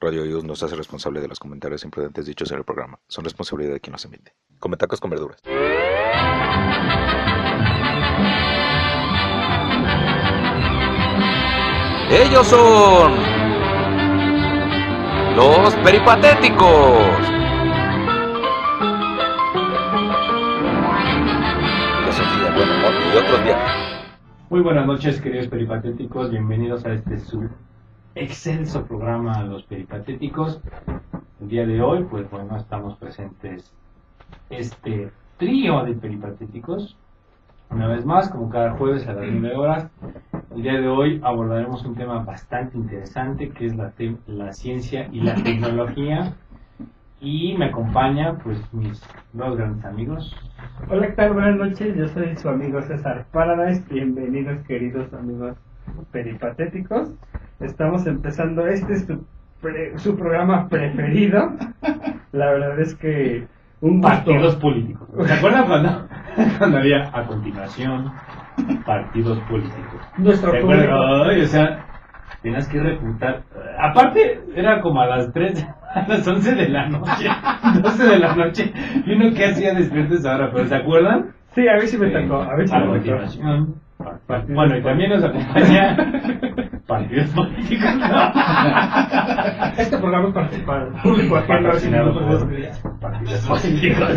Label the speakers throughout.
Speaker 1: Radio IUS no se hace responsable de los comentarios imprudentes dichos en el programa. Son responsabilidad de quien los emite. Come tacos con verduras. Ellos son los peripatéticos. Filosofía, buen humor y otros viajes.
Speaker 2: Muy buenas noches, queridos peripatéticos. Bienvenidos a este su excelso programa Los Peripatéticos. El día de hoy, pues bueno, estamos presentes este trío de peripatéticos. Una vez más, como cada jueves a las 9 horas. El día de hoy abordaremos un tema bastante interesante, que es la ciencia y la tecnología. Y me acompaña, pues, mis dos grandes amigos.
Speaker 3: Hola, ¿qué tal? Buenas noches, yo soy su amigo César Paradise. Bienvenidos, queridos amigos peripatéticos. Estamos empezando, este es su programa preferido. La verdad es que un gusto.
Speaker 2: Partidos políticos. ¿Se acuerdan cuando había a continuación partidos políticos?
Speaker 3: Nuestro
Speaker 2: ¿Se
Speaker 3: público.
Speaker 2: acuerdan? Ay, o sea, tenías que refutar. Aparte, era como a las 3, a las 11 de la noche, 12 de la noche. Y uno que hacía despiertos ahora, ¿pero se acuerdan?
Speaker 3: Sí, a ver si me tocó. A ver si
Speaker 2: A
Speaker 3: me tocó.
Speaker 2: continuación. Bueno, y también nos acompaña partidos políticos.
Speaker 3: Este programa es para el público ajeno.
Speaker 2: Patrocinado por partidos políticos.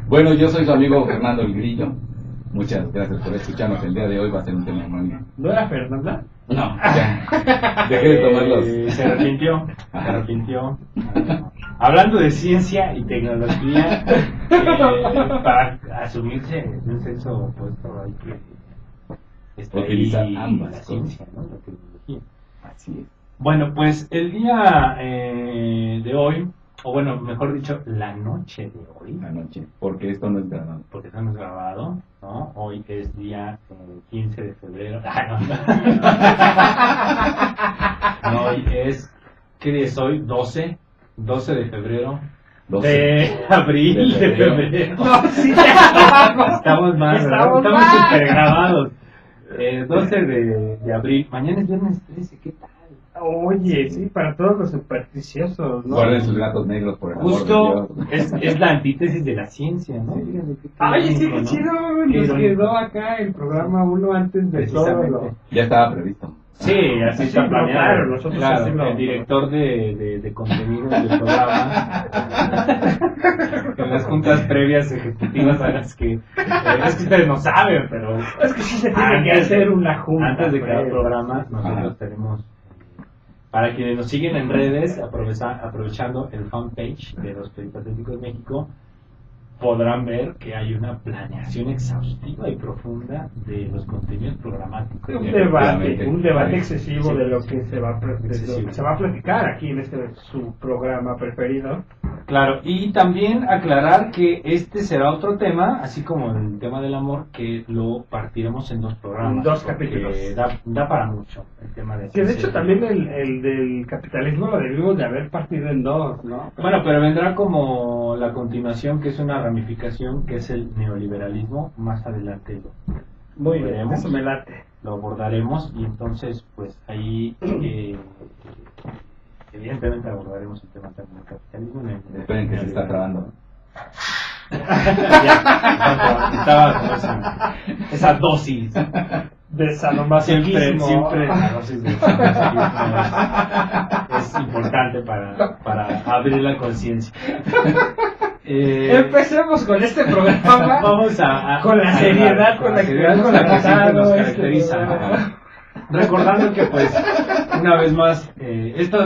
Speaker 4: Bueno, yo soy su amigo Fernando el Grillo. Muchas gracias por escucharnos. El día de hoy va a ser un tema muy...
Speaker 3: ¿No era Fernanda?
Speaker 4: No, ya. Dejé de tomarlos.
Speaker 2: Se arrepintió. Hablando de ciencia y tecnología, para asumirse en un sexo opuesto hay que
Speaker 4: utilizar
Speaker 2: ahí
Speaker 4: ambas
Speaker 2: la
Speaker 4: cosas.
Speaker 2: ciencia, ¿no? La tecnología.
Speaker 4: Así es.
Speaker 2: Bueno, pues el día de hoy, o bueno, mejor dicho, la noche de hoy,
Speaker 4: La noche, porque esto no es grabado.
Speaker 2: porque estamos grabado, ¿no? Hoy es día 15 de febrero. No, hoy es, ¿qué día es hoy? 12 de febrero.
Speaker 4: 12.
Speaker 2: De abril,
Speaker 4: De
Speaker 2: de febrero.
Speaker 3: No, sí,
Speaker 2: Estamos mal, ¿verdad?
Speaker 3: Estamos
Speaker 2: Estamos
Speaker 3: mal.
Speaker 2: super grabados. 12 de abril. Mañana es viernes 13, ¿qué tal?
Speaker 3: Oye, sí, para todos los supersticiosos, ¿no?
Speaker 4: Guarden sus gatos negros por el amor
Speaker 2: Justo
Speaker 4: de Dios.
Speaker 2: es la antítesis de la ciencia, ¿no?
Speaker 4: Sí.
Speaker 2: Fíjense qué
Speaker 3: Ay, sí,
Speaker 2: irónico,
Speaker 3: qué
Speaker 2: ¿no?
Speaker 3: chido,
Speaker 2: Qué
Speaker 3: nos
Speaker 2: irónico.
Speaker 3: quedó acá el programa 1 antes de todo
Speaker 2: Precisamente.
Speaker 3: lo...
Speaker 4: Ya estaba previsto.
Speaker 2: Sí, así
Speaker 3: Sí,
Speaker 2: está
Speaker 3: no,
Speaker 2: planeado.
Speaker 3: claro, nosotros
Speaker 2: Claro,
Speaker 3: así lo-
Speaker 2: el director de contenidos del programa, en las juntas previas ejecutivas a las que es que ustedes no saben, pero
Speaker 3: Es que sí se tiene que hacer una junta.
Speaker 2: antes de cada
Speaker 3: pues.
Speaker 2: programa nosotros
Speaker 4: Ajá.
Speaker 2: tenemos, para quienes nos siguen en redes, aprovechando el fanpage de los Peripatéticos México, podrán ver que hay una planeación exhaustiva y profunda de los contenidos programáticos.
Speaker 4: Efectivamente.
Speaker 3: Un debate excesivo
Speaker 2: Sí.
Speaker 3: de lo que se va a
Speaker 2: Excesivo.
Speaker 3: se va a platicar aquí en su programa preferido.
Speaker 2: Claro, y también aclarar que este será otro tema, así como el tema del amor, que lo partiremos en 2 programas.
Speaker 3: En 2
Speaker 2: porque
Speaker 3: capítulos.
Speaker 2: Da para mucho el tema de...
Speaker 3: Que de hecho también el del capitalismo lo debimos de haber partido en 2, ¿no?
Speaker 2: Bueno, pero vendrá como la continuación, que es una ramificación, que es el neoliberalismo. Más adelante
Speaker 3: Muy bien,
Speaker 2: veremos.
Speaker 3: eso me late.
Speaker 2: lo abordaremos, y entonces pues ahí evidentemente abordaremos el tema también del capitalismo.
Speaker 4: Esperen que se está trabando.
Speaker 2: Ya, estaba como esa dosis.
Speaker 3: De sadomasoquismo.
Speaker 2: Siempre la dosis de sadomasoquismo es importante para abrir la conciencia.
Speaker 3: Empecemos con este programa.
Speaker 2: Vamos a
Speaker 3: con la seriedad con la que
Speaker 2: seriedad
Speaker 3: hemos
Speaker 2: con la que siempre nos
Speaker 3: empezado
Speaker 2: caracteriza,
Speaker 3: este
Speaker 2: ¿no? Recordando que pues una vez más esto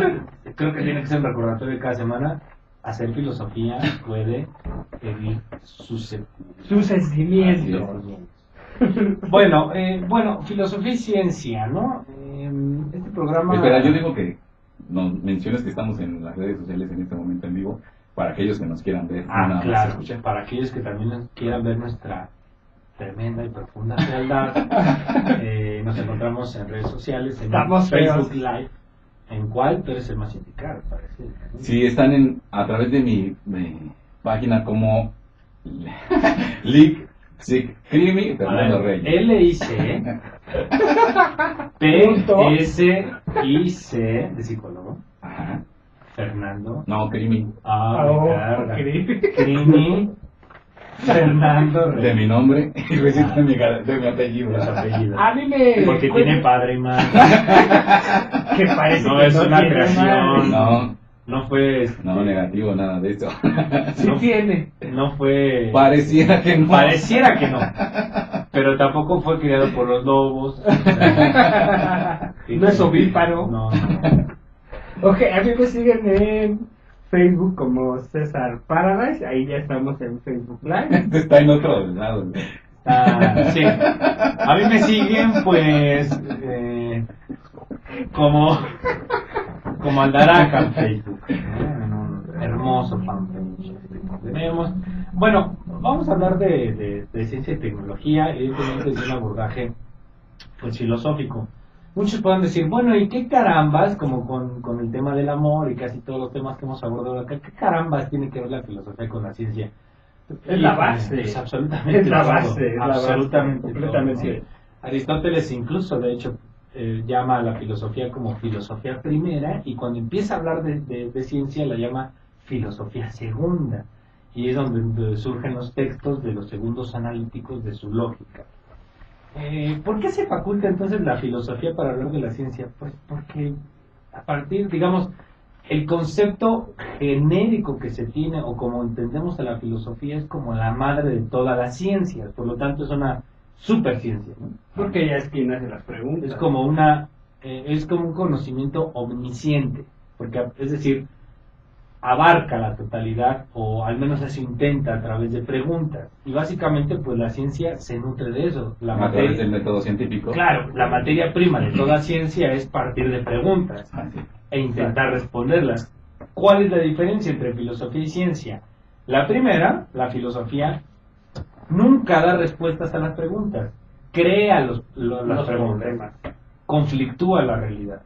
Speaker 2: creo que tiene que ser un recordatorio cada semana. Hacer filosofía puede herir sus
Speaker 3: sentimientos.
Speaker 2: Bueno, filosofía y ciencia, ¿no? Este programa...
Speaker 4: Espera, yo digo que nos menciones que estamos en las redes sociales en este momento en vivo, para aquellos que nos quieran ver. no nada más
Speaker 2: claro,
Speaker 4: escuchar.
Speaker 2: para aquellos que también quieran ver nuestra tremenda y profunda fealdad, nos encontramos en redes sociales, en
Speaker 3: Estamos
Speaker 2: Facebook
Speaker 3: feos.
Speaker 2: Live, en cual tú eres el más indicado, parece. ¿No?
Speaker 4: Sí, están a través de mi página como League Sí, Crimi Fernando Reyes.
Speaker 2: L-I-C P-S-I-C de psicólogo.
Speaker 4: Ajá.
Speaker 2: Fernando.
Speaker 4: No, Crimi.
Speaker 2: Me carga. Crimi Fernando
Speaker 4: De
Speaker 2: Reyes.
Speaker 4: mi nombre y Luisito de mi apellido.
Speaker 2: De su apellido.
Speaker 3: A mí me...
Speaker 2: Porque tiene padre y madre.
Speaker 3: Que parece
Speaker 2: No
Speaker 3: que
Speaker 2: es
Speaker 3: no
Speaker 2: una
Speaker 3: tiene
Speaker 2: creación.
Speaker 3: madre.
Speaker 2: No fue.
Speaker 4: No, negativo, nada de eso.
Speaker 3: Sí tiene.
Speaker 2: No fue.
Speaker 4: Pareciera que no.
Speaker 2: Pareciera que no. Pero tampoco fue criado por los lobos. O sea,
Speaker 3: No es ovíparo.
Speaker 2: No.
Speaker 3: Ok, a mí me siguen en Facebook como César Paradise. Ahí ya estamos en Facebook Live.
Speaker 4: Está en otro lado.
Speaker 2: Sí. A mí me siguen, pues. Como Aldaraca en Facebook. En un hermoso fanpage. Tenemos. Bueno, vamos a hablar de ciencia y tecnología, evidentemente desde un abordaje pues filosófico. Muchos pueden decir, bueno, ¿y qué carambas? Como con el tema del amor y casi todos los temas que hemos abordado acá, ¿qué carambas tiene que ver la filosofía con la ciencia?
Speaker 3: Es la base.
Speaker 2: Es absolutamente
Speaker 3: Es la
Speaker 2: todo,
Speaker 3: base. Es
Speaker 2: absolutamente
Speaker 3: la base, completamente.
Speaker 2: todo, ¿no? Aristóteles incluso, de hecho, llama a la filosofía como filosofía primera, y cuando empieza a hablar de ciencia la llama filosofía segunda, y es donde surgen los textos de los segundos analíticos de su lógica. ¿Por qué se faculta entonces la filosofía para hablar de la ciencia? Pues porque a partir, digamos, el concepto genérico que se tiene, o como entendemos a la filosofía, es como la madre de todas las ciencias, por lo tanto es una superciencia, ¿no?
Speaker 3: Porque ella es quien hace las preguntas.
Speaker 2: Es como un conocimiento omnisciente, porque es decir, abarca la totalidad, o al menos eso intenta a través de preguntas, y básicamente pues la ciencia se nutre de eso.
Speaker 4: A través del método científico.
Speaker 2: Claro, la materia prima de toda ciencia es partir de preguntas
Speaker 4: Así.
Speaker 2: e intentar responderlas. ¿Cuál es la diferencia entre filosofía y ciencia? La primera, la filosofía, nunca da respuestas a las preguntas, crea las preguntas,
Speaker 3: problemas.
Speaker 2: conflictúa la realidad.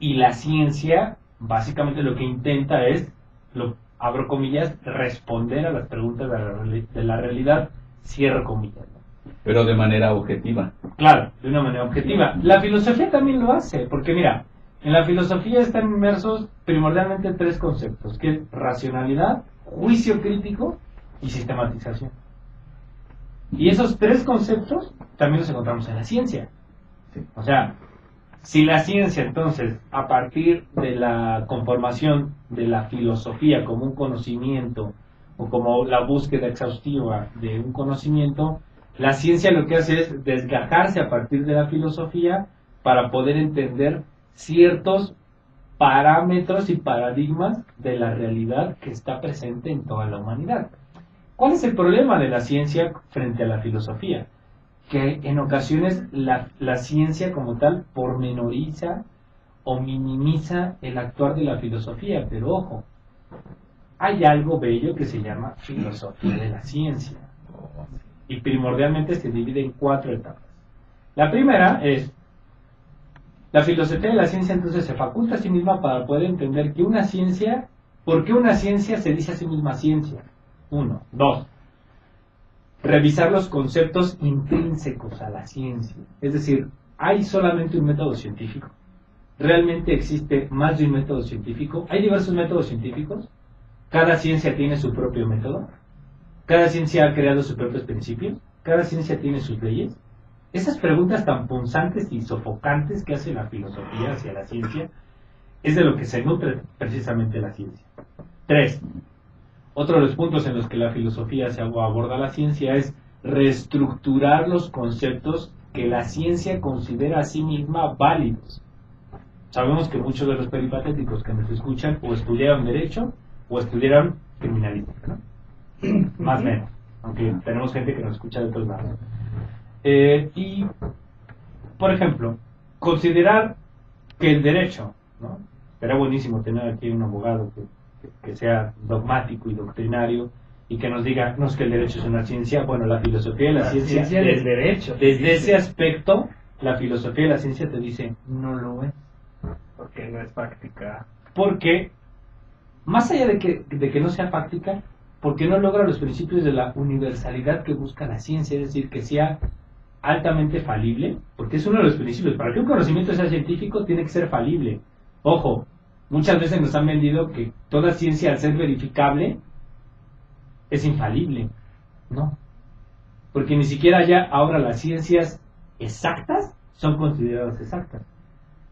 Speaker 2: Y la ciencia, básicamente lo que intenta es, abro comillas, responder a las preguntas de la realidad, cierro comillas, ¿no?
Speaker 4: Pero de manera objetiva.
Speaker 2: Claro, de una manera objetiva. La filosofía también lo hace, porque mira, en la filosofía están inmersos primordialmente tres conceptos, que es racionalidad, juicio crítico y sistematización. Y esos tres conceptos también los encontramos en la ciencia. O sea, si la ciencia entonces, a partir de la conformación de la filosofía como un conocimiento, o como la búsqueda exhaustiva de un conocimiento, la ciencia lo que hace es desgajarse a partir de la filosofía para poder entender ciertos parámetros y paradigmas de la realidad que está presente en toda la humanidad. ¿Cuál es el problema de la ciencia frente a la filosofía? Que en ocasiones la ciencia como tal pormenoriza o minimiza el actuar de la filosofía, pero ojo, hay algo bello que se llama filosofía de la ciencia, y primordialmente se divide en 4 etapas. La primera es, la filosofía de la ciencia entonces se faculta a sí misma para poder entender que una ciencia, ¿por qué una ciencia se dice a sí misma ciencia? 1, 2, revisar los conceptos intrínsecos a la ciencia. Es decir, ¿hay solamente un método científico? ¿Realmente existe más de un método científico? ¿Hay diversos métodos científicos? ¿Cada ciencia tiene su propio método? ¿Cada ciencia ha creado sus propios principios? ¿Cada ciencia tiene sus leyes? Esas preguntas tan punzantes y sofocantes que hace la filosofía hacia la ciencia es de lo que se nutre precisamente la ciencia. 3. Otro de los puntos en los que la filosofía se aborda la ciencia es reestructurar los conceptos que la ciencia considera a sí misma válidos. Sabemos que muchos de los peripatéticos que nos escuchan o estudiaron Derecho o estudiaron Criminalística, ¿no? Más o menos, aunque tenemos gente que nos escucha de todos lados. Y, por ejemplo, considerar que el derecho, ¿no? Será buenísimo tener aquí un abogado que sea dogmático y doctrinario y que nos diga, no es que el derecho es una ciencia. Bueno, la filosofía de la ciencia
Speaker 3: del derecho.
Speaker 2: Desde ese aspecto, la filosofía de la ciencia te dice, no lo es.
Speaker 3: Porque no es práctica.
Speaker 2: Porque, más allá de que no sea práctica, porque no logra los principios de la universalidad que busca la ciencia, es decir, que sea altamente falible, porque es uno de los principios. Para que un conocimiento sea científico tiene que ser falible. Ojo, muchas veces nos han vendido que toda ciencia, al ser verificable, es infalible. No, porque ni siquiera ya ahora las ciencias exactas son consideradas exactas.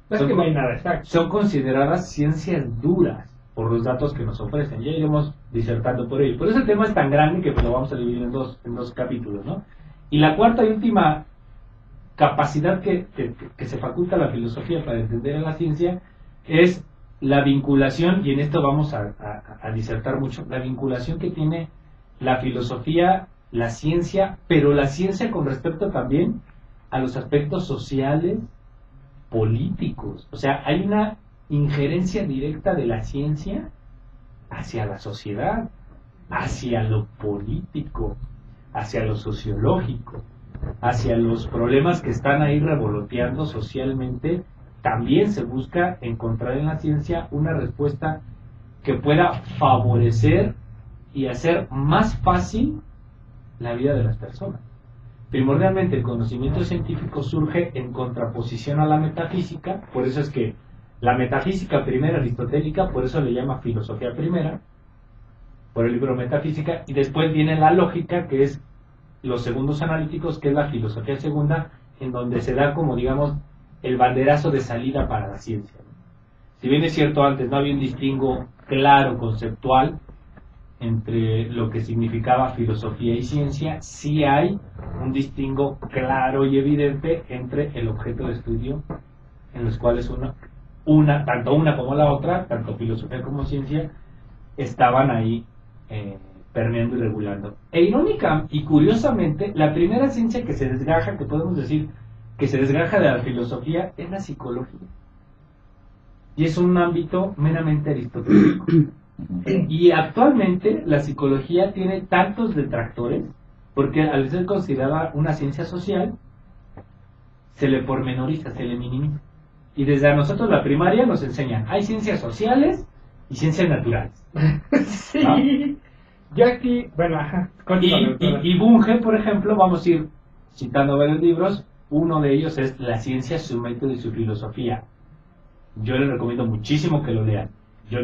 Speaker 3: No es que no hay nada exacto.
Speaker 2: Son consideradas ciencias duras por los datos que nos ofrecen. Ya iremos disertando por ello. Por eso el tema es tan grande que lo vamos a dividir en dos capítulos, ¿no? Y la cuarta y última capacidad que se faculta a la filosofía para entender a la ciencia es la vinculación, y en esto vamos a disertar mucho, la vinculación que tiene la filosofía, la ciencia, pero la ciencia con respecto también a los aspectos sociales, políticos. O sea, hay una injerencia directa de la ciencia hacia la sociedad, hacia lo político, hacia lo sociológico, hacia los problemas que están ahí revoloteando socialmente. También se busca encontrar en la ciencia una respuesta que pueda favorecer y hacer más fácil la vida de las personas. Primordialmente el conocimiento científico surge en contraposición a la metafísica, por eso es que la metafísica primera aristotélica, por eso le llama filosofía primera, por el libro Metafísica, y después viene la lógica, que es los segundos analíticos, que es la filosofía segunda, en donde se da como, digamos, el banderazo de salida para la ciencia. Si bien es cierto, antes no había un distingo claro, conceptual, entre lo que significaba filosofía y ciencia, sí hay un distingo claro y evidente entre el objeto de estudio, en los cuales tanto una como la otra, tanto filosofía como ciencia, estaban ahí permeando y regulando. E irónica y curiosamente, la primera ciencia que se desgaja, que podemos decir que se desgaja de la filosofía, es la psicología. Y es un ámbito meramente aristotélico. Y actualmente la psicología tiene tantos detractores, porque al ser considerada una ciencia social, se le pormenoriza, se le minimiza. Y desde a nosotros la primaria nos enseñan, hay ciencias sociales y ciencias naturales.
Speaker 3: Sí.
Speaker 2: ¿No?
Speaker 3: Yo aquí, bueno, ajá.
Speaker 2: Y Bunge, por ejemplo, vamos a ir citando varios libros. Uno de ellos es La ciencia, su método y su filosofía. Yo les recomiendo muchísimo que lo lean. Yo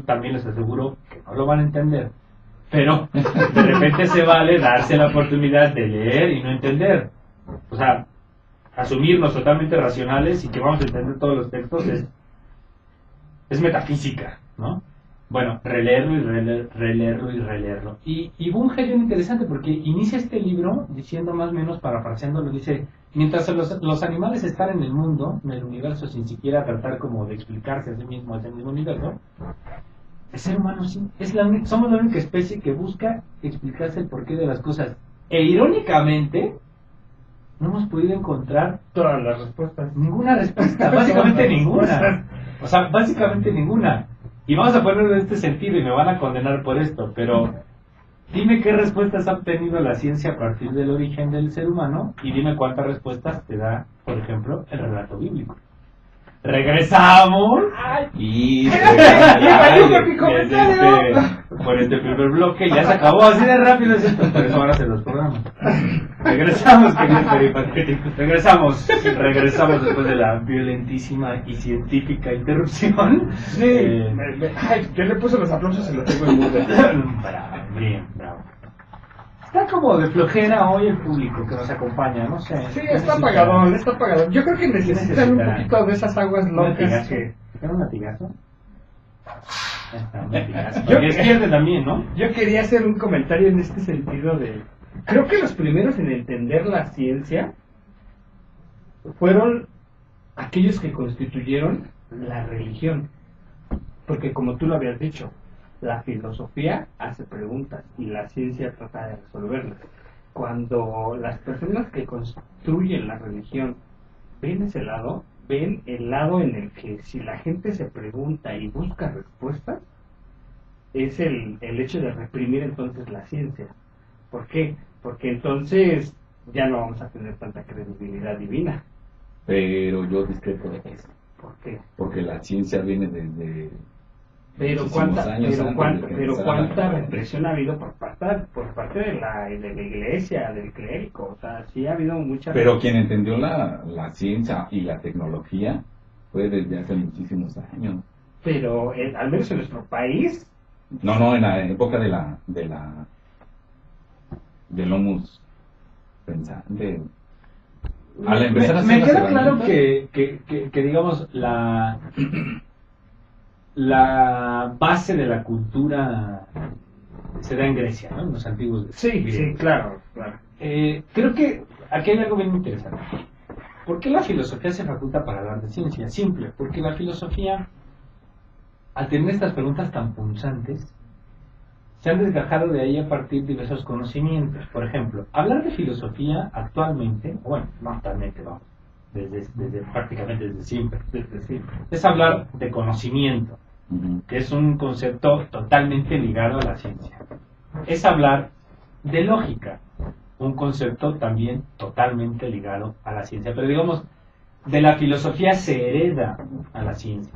Speaker 2: también les aseguro que no lo van a entender, pero de repente se vale darse la oportunidad de leer y no entender. O sea, asumirnos totalmente racionales y que vamos a entender todos los textos es metafísica, ¿no? Bueno, releerlo y releerlo y releerlo. Y Bunge es bien interesante porque inicia este libro diciendo, más o menos parafraseándolo, dice: mientras los animales están en el mundo, en el universo, sin siquiera tratar como de explicarse a sí mismo, ese mismo universo, el ser humano sí, somos la única especie que busca explicarse el porqué de las cosas. E irónicamente, no hemos podido encontrar
Speaker 3: todas las respuestas.
Speaker 2: Ninguna respuesta, básicamente ninguna. O sea, básicamente ninguna. Y vamos a ponerlo en este sentido y me van a condenar por esto, pero dime qué respuestas ha obtenido la ciencia a partir del origen del ser humano y dime cuántas respuestas te da, por ejemplo, el relato bíblico. Regresamos y por este primer bloque ya se acabó así de rápido, es esto, por eso ahora se los programas. Regresamos, queridos peripatéticos, regresamos después de la violentísima y científica interrupción.
Speaker 3: Sí, yo le puse los aplausos y lo tengo en mudo.
Speaker 2: Bravo, bien, bravo. Está como de flojera hoy el público que nos acompaña, no sé.
Speaker 3: Sí, está apagadón, está apagadón. Yo creo que necesitan un poquito de esas aguas locas que...
Speaker 2: ¿Un latigazo? Un latigazo. Y izquierda también, ¿no?
Speaker 3: Yo quería hacer un comentario en este sentido de... Creo que los primeros en entender la ciencia fueron aquellos que constituyeron la religión. Porque como tú lo habías dicho, la filosofía hace preguntas y la ciencia trata de resolverlas. Cuando las personas que construyen la religión ven ese lado, ven el lado en el que si la gente se pregunta y busca respuestas, es el hecho de reprimir entonces la ciencia. ¿Por qué? Porque entonces ya no vamos a tener tanta credibilidad divina.
Speaker 4: Pero yo discrepo de eso.
Speaker 3: ¿Por qué?
Speaker 4: Porque la ciencia viene desde
Speaker 3: Pero cuánta represión ha habido por parte de la iglesia, del clérigo. O sea, sí ha habido mucha.
Speaker 4: Pero quien entendió la ciencia y la tecnología fue desde hace muchísimos años.
Speaker 3: Pero al menos en nuestro país.
Speaker 4: No, en la época del homus pensante. Al empezar a hacer
Speaker 2: me
Speaker 4: las
Speaker 2: queda claro
Speaker 4: herramientas,
Speaker 2: que digamos la base de la cultura se da en Grecia, ¿no? En los antiguos griegos.
Speaker 3: Sí, claro.
Speaker 2: Creo que aquí hay algo bien interesante. ¿Por qué la filosofía se faculta para hablar de ciencia? Simple, porque la filosofía, al tener estas preguntas tan punzantes, se han desgajado de ahí a partir de diversos conocimientos. Por ejemplo, hablar de filosofía actualmente, bueno, no actualmente, vamos, prácticamente desde siempre, es hablar de conocimiento, que es un concepto totalmente ligado a la ciencia. Es hablar de lógica, un concepto también totalmente ligado a la ciencia. Pero digamos, de la filosofía se hereda a la ciencia.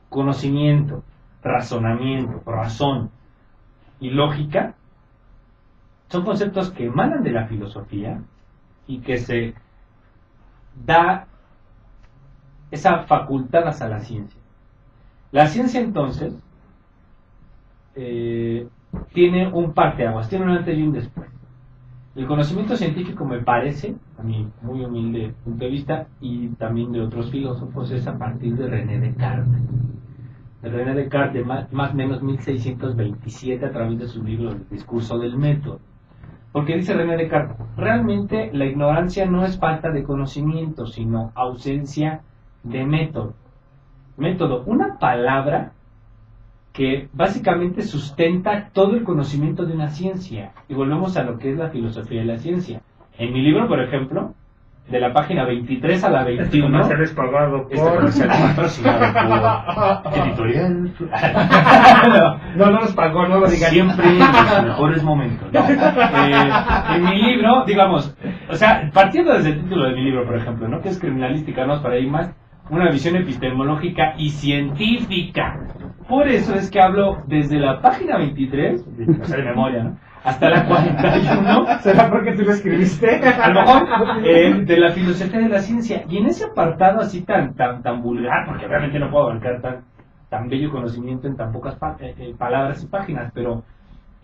Speaker 2: Conocimiento, razonamiento, razón y lógica son conceptos que emanan de la filosofía y que se da esa facultad hacia la ciencia. La ciencia entonces tiene un parteaguas, tiene un antes y un después. El conocimiento científico, me parece, a mi muy humilde punto de vista, y también de otros filósofos, es a partir de René Descartes. René Descartes, más o menos 1627, a través de su libro El discurso del método. Porque dice René Descartes, realmente la ignorancia no es falta de conocimiento, sino ausencia de método. Método, una palabra que básicamente sustenta todo el conocimiento de una ciencia. Y volvemos a lo que es la filosofía de la ciencia. En mi libro, por ejemplo, de la página 23 a la 21...
Speaker 3: Este comercial es pagado por...
Speaker 2: comercial es patrocinado por Editorial...
Speaker 3: No nos pagó, no lo digan.
Speaker 2: Siempre en los mejores momentos. No. En mi libro, digamos, o sea, partiendo desde el título de mi libro, por ejemplo, ¿no? Que es criminalística, no es para ir más, una visión epistemológica y científica. Por eso es que hablo desde la página 23, o sea, de memoria, ¿no?, hasta la 41.
Speaker 3: ¿Será porque tú lo escribiste?
Speaker 2: A lo mejor de la filosofía de la ciencia. Y en ese apartado así tan vulgar, porque realmente no puedo abarcar tan bello conocimiento en tan pocas palabras y páginas, pero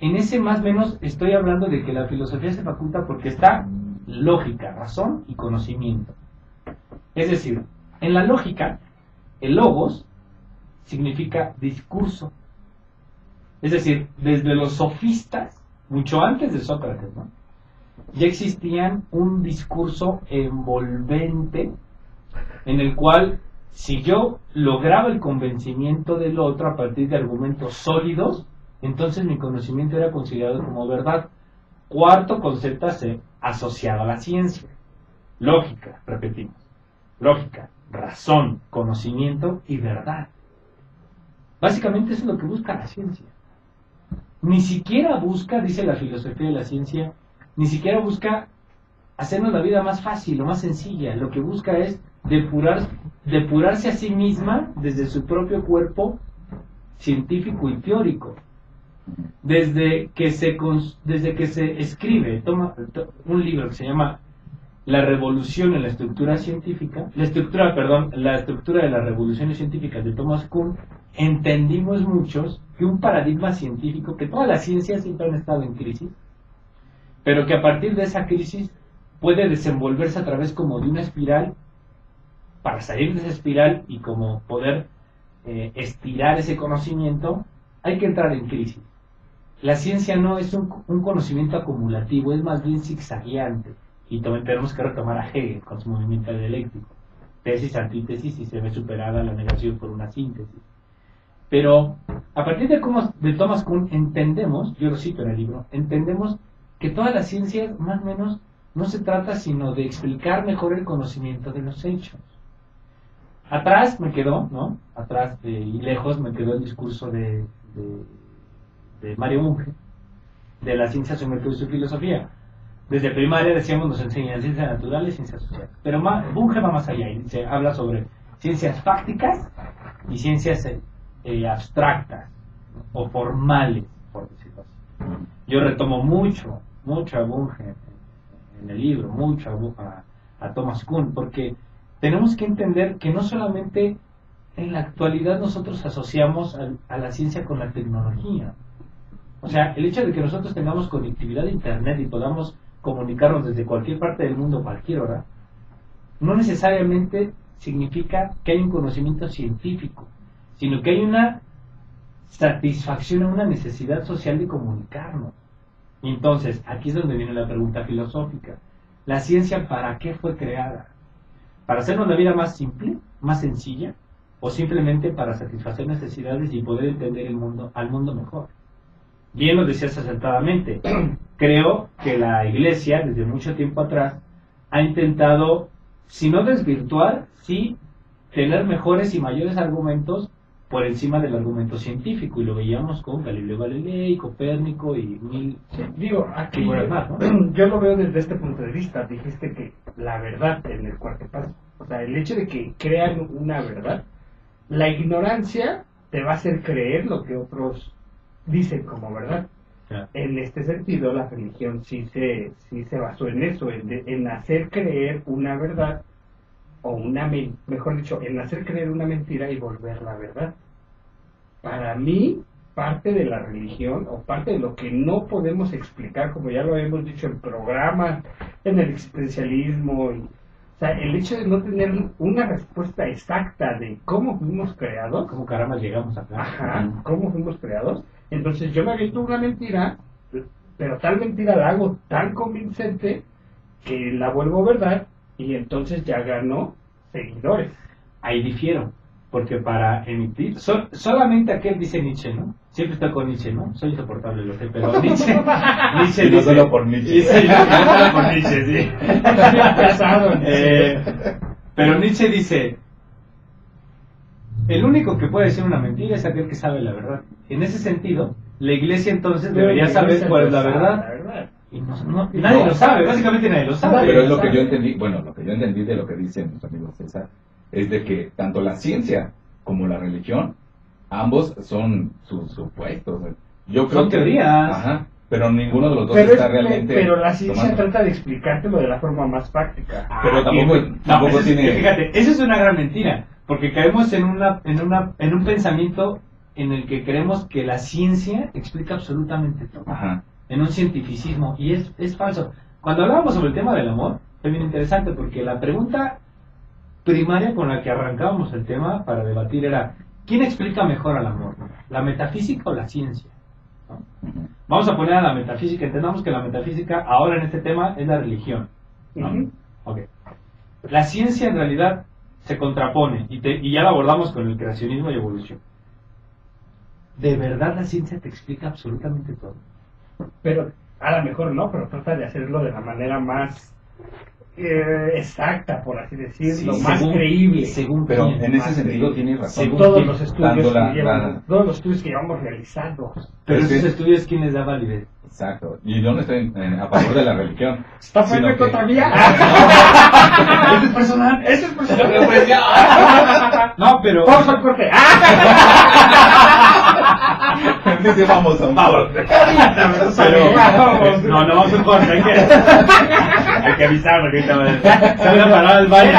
Speaker 2: en ese más o menos estoy hablando de que la filosofía se faculta porque está lógica, razón y conocimiento. Es decir, en la lógica, el logos significa discurso. Es decir, desde los sofistas, mucho antes de Sócrates, ¿no?, ya existían un discurso envolvente en el cual, si yo lograba el convencimiento del otro a partir de argumentos sólidos, entonces mi conocimiento era considerado como verdad. Cuarto concepto asociado a la ciencia: lógica, repetimos, lógica, razón, conocimiento y verdad. Básicamente eso es lo que busca la ciencia. Ni siquiera busca, dice la filosofía de la ciencia, ni siquiera busca hacernos la vida más fácil o más sencilla. Lo que busca es depurarse a sí misma desde su propio cuerpo científico y teórico. Desde que se escribe, toma un libro que se llama La revolución en la estructura científica, la estructura de las revoluciones científicas de Thomas Kuhn, entendimos muchos que un paradigma científico, que todas las ciencias siempre han estado en crisis, pero que a partir de esa crisis puede desenvolverse a través como de una espiral. Para salir de esa espiral y como poder estirar ese conocimiento, hay que entrar en crisis. La ciencia no es un conocimiento acumulativo, es más bien zigzagueante. Y también tenemos que retomar a Hegel con su movimiento dialéctico: tesis, antítesis, y se ve superada la negación por una síntesis. Pero a partir de Thomas Kuhn entendemos, yo lo cito en el libro, entendemos que todas las ciencias más o menos no se trata sino de explicar mejor el conocimiento de los hechos. Atrás me quedó, ¿no?, y lejos me quedó el discurso de Mario Bunge, de la ciencia, su método y su filosofía. Desde primaria, decíamos, nos enseñan ciencias naturales y ciencias sociales. Pero Bunge va más allá y habla sobre ciencias fácticas y ciencias abstractas o formales, por decirlo así. Yo retomo mucho a Bunge en el libro, mucho a Thomas Kuhn, porque tenemos que entender que no solamente en la actualidad nosotros asociamos a la ciencia con la tecnología. O sea, el hecho de que nosotros tengamos conectividad a Internet y podamos comunicarnos desde cualquier parte del mundo, cualquier hora, no necesariamente significa que hay un conocimiento científico, sino que hay una satisfacción a una necesidad social de comunicarnos. Y entonces, aquí es donde viene la pregunta filosófica. ¿La ciencia para qué fue creada? ¿Para hacernos la vida más simple, más sencilla? ¿O simplemente para satisfacer necesidades y poder entender al mundo mejor? Bien lo decías acertadamente. Creo que la Iglesia, desde mucho tiempo atrás, ha intentado, si no desvirtuar, sí tener mejores y mayores argumentos por encima del argumento científico, y lo veíamos con Galileo Galilei, Copérnico y mil...
Speaker 3: Digo, aquí
Speaker 2: más, ¿no?
Speaker 3: yo lo veo desde este punto de vista. Dijiste que la verdad en el cuarto paso, o sea, el hecho de que crean una verdad, la ignorancia te va a hacer creer lo que otros dicen como verdad.
Speaker 2: Claro.
Speaker 3: En este sentido, la religión sí se basó en eso, en hacer creer una verdad, o mejor dicho, en hacer creer una mentira y volverla verdad. Para mí, parte de la religión, o parte de lo que no podemos explicar, como ya lo hemos dicho en programas, en el existencialismo, o sea, el hecho de no tener una respuesta exacta de cómo fuimos creados,
Speaker 2: ¿Cómo caramba llegamos acá?
Speaker 3: ajá, cómo fuimos creados, entonces yo me aviento una mentira, pero tal mentira la hago tan convincente que la vuelvo verdad, y entonces ya ganó seguidores.
Speaker 2: Ahí difiero, porque para emitir, solamente aquel dice Nietzsche, ¿no? Siempre está con Nietzsche, ¿no? Soy insoportable, lo sé, pero Nietzsche
Speaker 4: Y no solo por Nietzsche.
Speaker 2: Sí, no solo por Nietzsche, sí.
Speaker 3: Casado,
Speaker 2: Pero Nietzsche dice, el único que puede decir una mentira es aquel que sabe la verdad. En ese sentido, la Iglesia entonces debería saber cuál es la verdad. Y nadie lo sabe, básicamente nadie lo sabe.
Speaker 4: Pero es lo que yo entendí, bueno, lo que yo entendí de lo que dice nuestro amigo César, es de que tanto la ciencia como la religión, ambos son sus supuestos. Yo creo
Speaker 2: Son
Speaker 4: que,
Speaker 2: teorías.
Speaker 4: Ajá, pero ninguno de los dos
Speaker 3: Pero,
Speaker 4: está realmente
Speaker 3: pero la ciencia
Speaker 4: tomando.
Speaker 3: trata de explicártelo de la forma más práctica.
Speaker 4: Pero tampoco
Speaker 2: eso
Speaker 4: tiene...
Speaker 2: Fíjate, eso es una gran mentira, porque caemos en un pensamiento en el que creemos que la ciencia explica absolutamente todo.
Speaker 4: Ajá.
Speaker 2: En un cientificismo, y es falso. Cuando hablábamos sobre el tema del amor, fue bien interesante, porque la pregunta primaria con la que arrancábamos el tema para debatir era, ¿quién explica mejor al amor? ¿La metafísica o la ciencia? ¿No? Vamos a poner a la metafísica, entendamos que la metafísica ahora en este tema es la religión, ¿no?
Speaker 3: Ujú.
Speaker 2: Okay. La ciencia en realidad se contrapone, y ya la abordamos con el creacionismo y evolución. ¿De verdad la ciencia te explica absolutamente todo?
Speaker 3: Pero a lo mejor no, pero trata de hacerlo de la manera más exacta, por así decirlo, más creíble.
Speaker 4: Pero
Speaker 2: quién,
Speaker 4: en ese
Speaker 2: más
Speaker 4: sentido
Speaker 2: creíble.
Speaker 4: tienes razón.
Speaker 2: Según
Speaker 3: Todos
Speaker 2: quién.
Speaker 3: los estudios
Speaker 4: Tanto
Speaker 3: todos los estudios que llevamos realizados.
Speaker 2: Pero
Speaker 4: Es que-
Speaker 2: esos estudios, ¿quién les da validez?
Speaker 4: Exacto. Y yo no estoy a favor de la religión.
Speaker 3: ¿Está
Speaker 4: sino
Speaker 3: perfecto
Speaker 4: que-
Speaker 3: todavía?
Speaker 2: ¿Eso es personal?
Speaker 3: Eso es personal.
Speaker 2: No, pero...
Speaker 3: Vamos al corte.
Speaker 4: Dice, vamos a un corte.
Speaker 2: No, no vamos a un corte, hay que avisarlo que ahorita se van a parar al baño.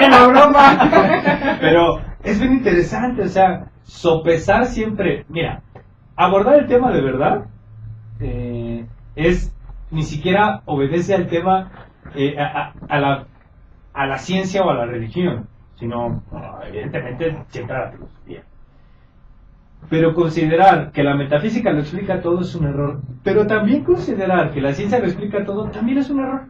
Speaker 3: ¡En la broma!
Speaker 2: Pero es bien interesante, o sea, sopesar siempre. Mira, abordar el tema de verdad es ni siquiera obedece al tema a la ciencia o a la religión, sino evidentemente siempre a la filosofía. Pero considerar que la metafísica lo explica todo es un error. Pero también considerar que la ciencia lo explica todo también es un error.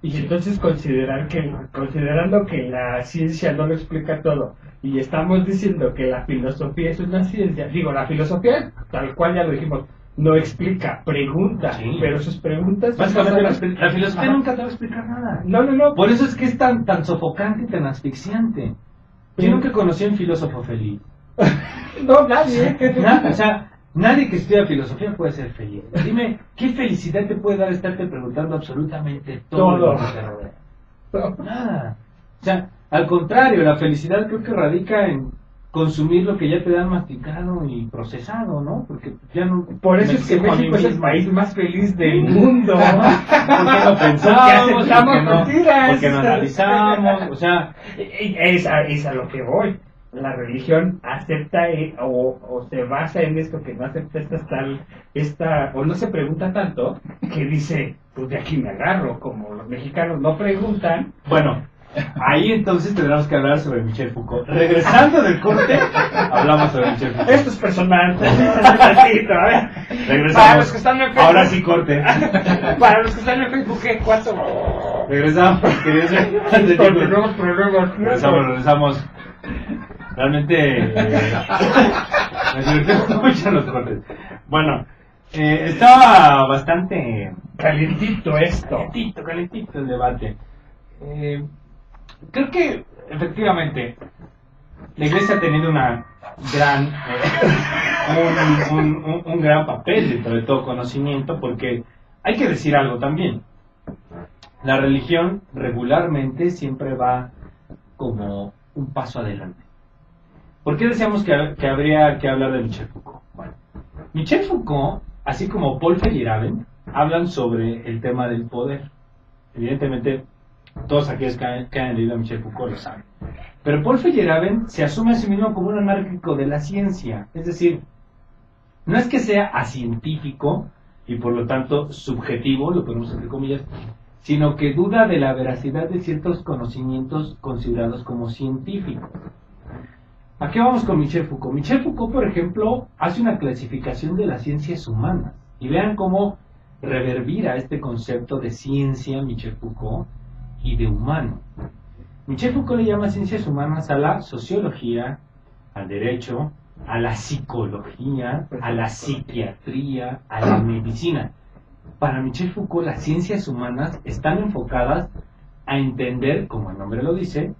Speaker 3: Y entonces considerando que la ciencia no lo explica todo, y estamos diciendo que la filosofía es una ciencia, digo, la filosofía, tal cual ya lo dijimos, no explica, pregunta,
Speaker 2: Sí.
Speaker 3: pero sus preguntas...
Speaker 2: Básicamente
Speaker 3: basadas-
Speaker 2: la filosofía
Speaker 3: Ajá.
Speaker 2: nunca te va a explicar nada.
Speaker 3: No.
Speaker 2: Por eso es que es tan sofocante y tan asfixiante. Yo nunca conocí a un filósofo feliz.
Speaker 3: No, nadie.
Speaker 2: O sea, nadie que estudia filosofía puede ser feliz. Dime, ¿qué felicidad te puede dar estarte preguntando absolutamente todo lo que te rodea? Nada. O sea, al contrario, la felicidad creo que radica en consumir lo que ya te dan masticado y procesado, ¿no? Porque ya no...
Speaker 3: Por eso
Speaker 2: me
Speaker 3: es que
Speaker 2: exijo a mí
Speaker 3: México es el
Speaker 2: mismo.
Speaker 3: país más feliz del mundo.
Speaker 2: Porque lo pensamos,
Speaker 3: Porque aceptamos
Speaker 2: porque no,
Speaker 3: mentiras.
Speaker 2: porque no analizamos, o sea,
Speaker 3: Es a lo que voy. La religión acepta o se basa en esto, que no acepta o no se pregunta tanto, que dice, pues de aquí me agarro, como los mexicanos no preguntan.
Speaker 2: bueno, ahí entonces tendremos que hablar sobre Michel Foucault. Regresando del corte, hablamos sobre Michel Foucault.
Speaker 3: Esto es personal, tantito, a ver.
Speaker 2: Regresamos.
Speaker 3: Para los que están en Facebook.
Speaker 2: Ahora sí corte.
Speaker 3: Para los que están en Facebook, ¿qué? ¿Cuánto?
Speaker 2: Regresamos, queridos.
Speaker 3: Tenemos problemas.
Speaker 2: Regresamos. Realmente me divertí mucho en los cortes. Bueno, estaba bastante
Speaker 3: Calientito esto.
Speaker 2: calentito el debate. Creo que efectivamente la Iglesia ha tenido una gran un gran papel dentro de todo conocimiento, porque hay que decir algo también. La religión regularmente siempre va como un paso adelante. ¿Por qué decíamos que habría que hablar de Michel Foucault? Bueno, Michel Foucault, así como Paul Feyerabend, hablan sobre el tema del poder. Evidentemente, todos aquellos que han leído a Michel Foucault lo saben. Pero Paul Feyerabend se asume a sí mismo como un anárquico de la ciencia. Es decir, no es que sea acientífico y por lo tanto subjetivo, lo ponemos entre comillas, sino que duda de la veracidad de ciertos conocimientos considerados como científicos. ¿A qué vamos con Michel Foucault? Michel Foucault, por ejemplo, hace una clasificación de las ciencias humanas. Y vean cómo reverbera este concepto de ciencia, Michel Foucault, y de humano. Michel Foucault le llama ciencias humanas a la sociología, al derecho, a la psicología, a la psiquiatría, a la medicina. Para Michel Foucault, las ciencias humanas están enfocadas a entender, como el nombre lo dice,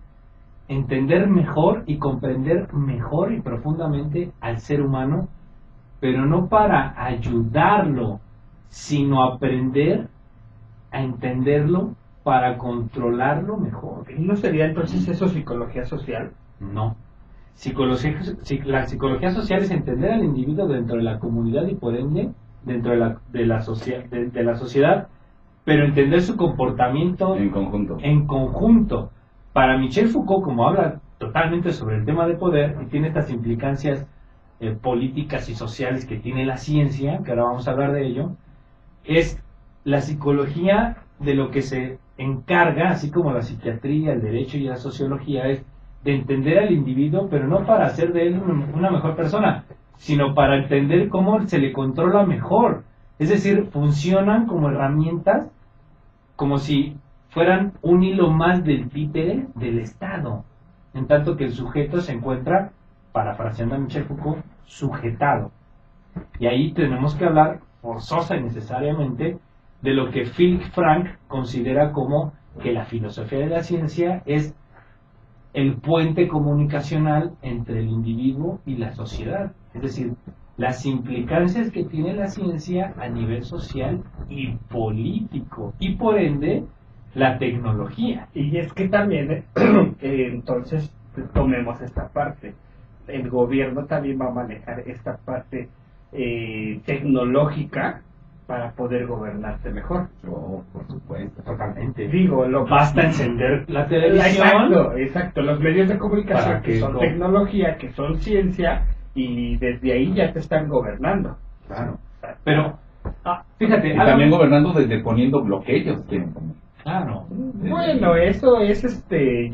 Speaker 2: entender mejor y comprender mejor y profundamente al ser humano, pero no para ayudarlo, sino aprender a entenderlo para controlarlo mejor.
Speaker 3: ¿No sería entonces eso psicología social?
Speaker 2: No. La psicología social es entender al individuo dentro de la comunidad y por ende dentro de la sociedad, pero entender su comportamiento
Speaker 4: En conjunto.
Speaker 2: en conjunto. Para Michel Foucault, como habla totalmente sobre el tema de poder y tiene estas implicancias políticas y sociales que tiene la ciencia, que ahora vamos a hablar de ello, es la psicología de lo que se encarga, así como la psiquiatría, el derecho y la sociología, es de entender al individuo, pero no para hacer de él una mejor persona, sino para entender cómo se le controla mejor. Es decir, funcionan como herramientas, como si fueran un hilo más del títere del Estado, en tanto que el sujeto se encuentra, parafraseando a Michel Foucault, sujetado. Y ahí tenemos que hablar forzosa y necesariamente de lo que Philipp Frank considera como que la filosofía de la ciencia es el puente comunicacional entre el individuo y la sociedad. Es decir, las implicancias que tiene la ciencia a nivel social y político, y por ende la tecnología.
Speaker 3: Y es que también, entonces, tomemos esta parte. El gobierno también va a manejar esta parte tecnológica para poder gobernarse mejor.
Speaker 4: Oh, por supuesto.
Speaker 2: Totalmente.
Speaker 3: Digo,
Speaker 2: Basta encender la televisión.
Speaker 3: Exacto. Los medios de comunicación
Speaker 2: Para
Speaker 3: que son tecnología, que son ciencia, y desde ahí ya te están gobernando.
Speaker 2: Claro. Pero, fíjate,
Speaker 4: Y también gobernando desde poniendo lo que ellos quieren poner.
Speaker 2: claro.
Speaker 3: Bueno, eso es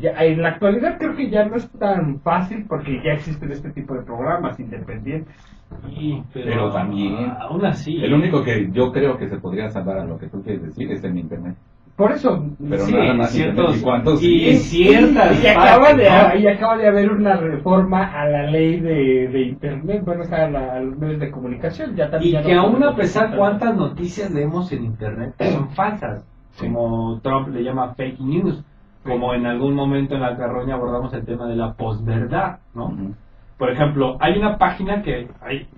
Speaker 3: ya, en la actualidad creo que ya no es tan fácil porque ya existen este tipo de programas independientes.
Speaker 2: Sí,
Speaker 4: Pero también,
Speaker 2: aún así.
Speaker 4: el único que yo creo que se podría salvar a lo que tú quieres decir es en internet.
Speaker 3: Por eso,
Speaker 4: Pero
Speaker 2: Sí,
Speaker 4: nada más
Speaker 2: ciertos-
Speaker 4: internet. ¿Y cuántos?
Speaker 2: y ciertas
Speaker 3: y acaba
Speaker 2: partes,
Speaker 3: de,
Speaker 2: ¿no?
Speaker 3: y acaba de haber una reforma a la ley de internet, bueno, o sea, a los medios de comunicación. Ya también
Speaker 2: Y
Speaker 3: ya
Speaker 2: que
Speaker 3: no
Speaker 2: aún a
Speaker 3: podemos
Speaker 2: pesar
Speaker 3: tanto.
Speaker 2: cuántas noticias leemos en internet que son falsas,
Speaker 4: Sí.
Speaker 2: como Trump le llama fake news, como en algún momento en la carroña abordamos el tema de la posverdad, ¿no?
Speaker 4: Ujú.
Speaker 2: Por ejemplo, hay una página que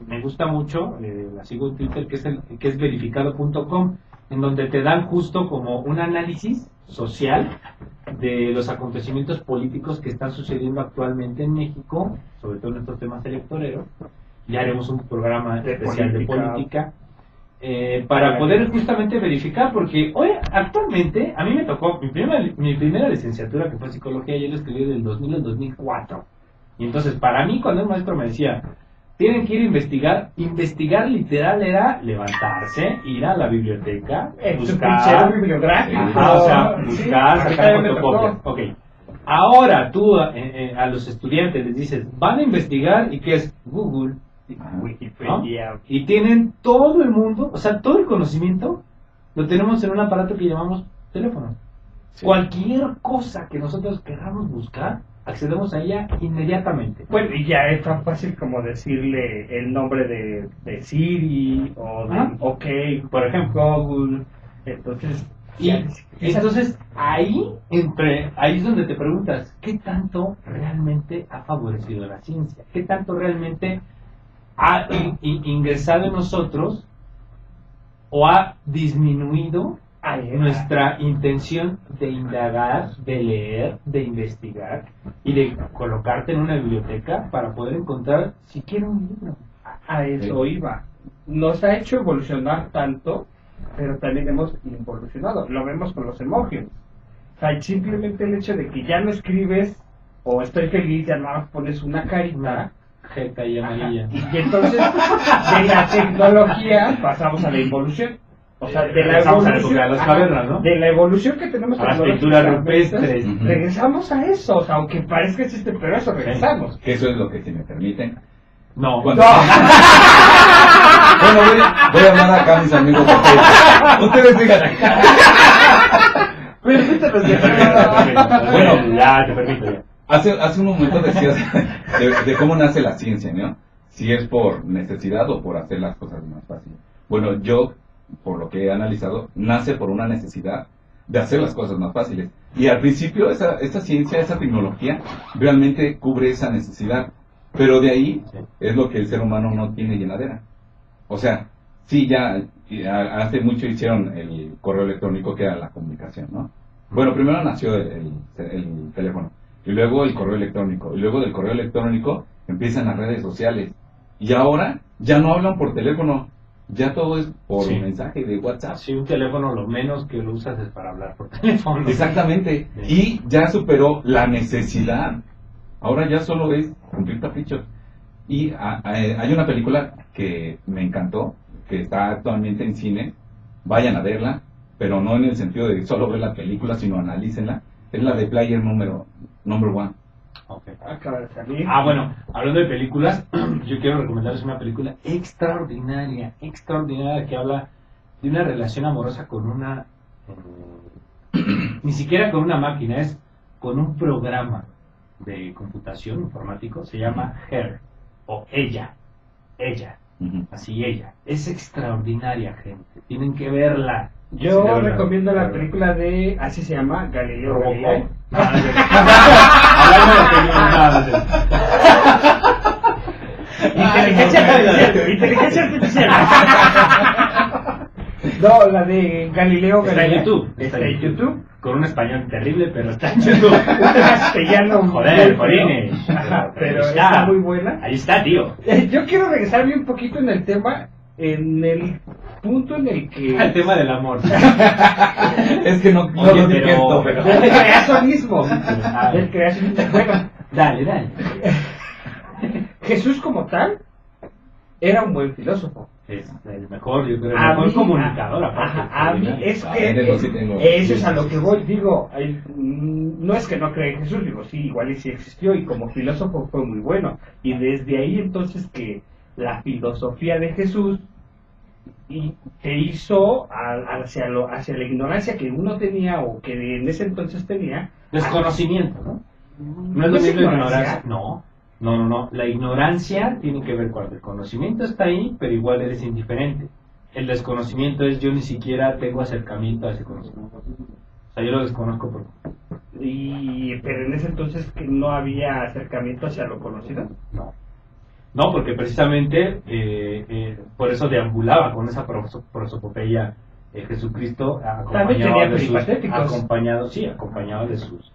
Speaker 2: me gusta mucho, la sigo en Twitter, que es verificado.com, en donde te dan justo como un análisis social de los acontecimientos políticos que están sucediendo actualmente en México, sobre todo en estos temas electoreros. Ya haremos un programa especial de política para poder justamente verificar, porque hoy actualmente a mí me tocó mi primera licenciatura, que fue psicología, yo la escribí del 2000 al 2004. Y entonces para mí, cuando el maestro me decía tienen que ir a investigar literal era levantarse, ir a la biblioteca, buscar,
Speaker 3: bibliográfico.
Speaker 2: o sea, buscar, sacar fotocopias. Ok. Ahora tú a los estudiantes les dices, van a investigar, ¿y qué es? Google,
Speaker 3: Wikipedia.
Speaker 2: ¿no? Y tienen todo el mundo, o sea, todo el conocimiento lo tenemos en un aparato que llamamos teléfono.
Speaker 1: Sí.
Speaker 2: Cualquier cosa que nosotros queramos buscar, accedemos a ella inmediatamente.
Speaker 3: Bueno, y ya es tan fácil como decirle el nombre de Siri o de OK, por ejemplo, Google. Entonces,
Speaker 2: Entonces ahí es donde te preguntas, ¿qué tanto realmente ha favorecido la ciencia? ¿Qué tanto realmente ha ingresado en nosotros o ha disminuido nuestra intención de indagar, de leer, de investigar y de colocarte en una biblioteca para poder encontrar siquiera un libro?
Speaker 3: A eso iba. Nos ha hecho evolucionar tanto, pero también hemos involucionado. Lo vemos con los emojis. O sea, simplemente el hecho de que ya no escribes o estoy feliz, ya no pones una carita.
Speaker 2: Jeta y amarilla.
Speaker 3: Y entonces, de la tecnología pasamos a la involución. O sea, de la
Speaker 2: Regresamos a la
Speaker 3: evolución,
Speaker 2: época de las cavernas, ¿no?
Speaker 3: de la evolución que tenemos
Speaker 2: A las
Speaker 3: tecnológicamente,
Speaker 2: pinturas rupestres.
Speaker 3: regresamos a eso. O sea, aunque parezca chiste, pero eso regresamos.
Speaker 4: Que eso es lo que, si me permiten.
Speaker 2: No.
Speaker 4: Cuando- Bueno, voy a hablar acá a mis amigos. Porque ustedes digan acá.
Speaker 2: Bueno, ya te permito ya.
Speaker 4: Hace un momento decías de cómo nace la ciencia, ¿no? Si es por necesidad o por hacer las cosas más fáciles. Bueno, yo, por lo que he analizado, nace por una necesidad de hacer las cosas más fáciles. Y al principio esa ciencia, esa tecnología, realmente cubre esa necesidad. Pero de ahí es lo que el ser humano no tiene llenadera. O sea, sí, ya hace mucho hicieron el correo electrónico, que era la comunicación, ¿no? Bueno, primero nació el teléfono, y luego el correo electrónico, y luego del correo electrónico empiezan las redes sociales. Y ahora ya no hablan por teléfono, ya todo es por
Speaker 2: Sí.
Speaker 4: mensaje de WhatsApp.
Speaker 2: Si un teléfono lo menos que lo usas es para hablar por teléfono.
Speaker 4: Exactamente. Y ya superó la necesidad. Ahora ya solo es cumplir caprichos. Y hay una película que me encantó, que está actualmente en cine. Vayan a verla, pero no en el sentido de solo ver la película, sino analícenla. Es la de Player Number One.
Speaker 2: Okay.
Speaker 3: Acaba de salir.
Speaker 2: Bueno, hablando de películas, yo quiero recomendarles una película extraordinaria que habla de una relación amorosa con una... ni siquiera con una máquina, es con un programa de computación informático, se llama Her, o Ella,
Speaker 4: Ujú.
Speaker 2: así ella. Es extraordinaria, gente, tienen que verla.
Speaker 3: Yo
Speaker 2: Sí, de verdad.
Speaker 3: recomiendo la película de, así se llama, Galileo
Speaker 2: Robocop.
Speaker 3: Galilei.
Speaker 2: Hablando de
Speaker 3: Inteligencia artificial. No, la de Galileo
Speaker 2: Está en
Speaker 3: Galilei.
Speaker 2: YouTube.
Speaker 3: Está en YouTube.
Speaker 2: Con un español terrible, pero está en YouTube.
Speaker 3: Un castellano.
Speaker 2: Joder,
Speaker 3: muy
Speaker 2: Jolines.
Speaker 3: Ajá, pero
Speaker 2: Ahí
Speaker 3: está muy buena.
Speaker 2: Ahí está, tío.
Speaker 3: Yo quiero regresarme un poquito en el tema, en el punto en el
Speaker 2: El
Speaker 3: que...
Speaker 2: tema del amor.
Speaker 4: Es que no
Speaker 2: Oye,
Speaker 4: lo dije esto, pero...
Speaker 3: Del creacionismo.
Speaker 2: Ah.
Speaker 3: Del creacionismo. Bueno,
Speaker 2: Dale.
Speaker 3: Jesús como tal era un buen filósofo.
Speaker 2: Es el mejor, yo creo, el
Speaker 3: A
Speaker 2: mejor
Speaker 3: mí-
Speaker 2: comunicador, aparte.
Speaker 3: A mí es que
Speaker 4: tengo, sí tengo.
Speaker 3: eso es a lo que voy, digo, no es que no crea en Jesús, digo, sí, igual y sí existió y como filósofo fue muy bueno. Y desde ahí entonces que la filosofía de Jesús y te hizo hacia la ignorancia que uno tenía o que en ese entonces tenía.
Speaker 2: Desconocimiento, ¿no? No es
Speaker 3: ¿No
Speaker 2: lo
Speaker 3: es
Speaker 2: mismo
Speaker 3: ignorancia?
Speaker 2: ignorancia. No. La ignorancia tiene que ver con el conocimiento está ahí, pero igual eres indiferente. El desconocimiento es yo ni siquiera tengo acercamiento a ese conocimiento. O sea, yo lo desconozco por...
Speaker 3: Pero en ese entonces que no había acercamiento hacia lo conocido.
Speaker 2: No, porque precisamente por eso deambulaba con esa prosopopeya Jesucristo
Speaker 3: También tenía peripatéticos.
Speaker 2: acompañado de sus